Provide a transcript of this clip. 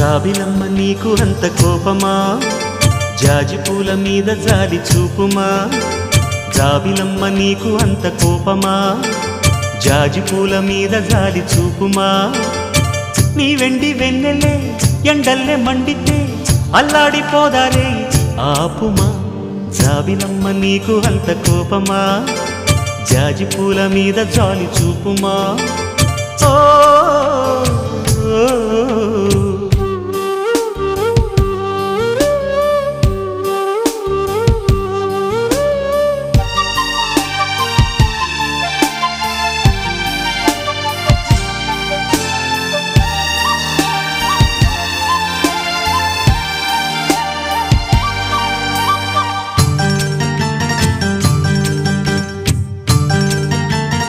జాబిలమ్మ నీకు అంత కోపమా జాజి పూల మీద జాలి చూపుమా జాబిలమ్మ నీకు అంత కోపమా జాజి పూల మీద జాలి చూపుమా నీ వెండి వెన్నెలే ఎండల్లే మండితే అల్లాడిపోదారే ఆపుమా జాబిలమ్మ నీకు అంత కోపమా జాజి పూల మీద జాలి చూపుమా ఓ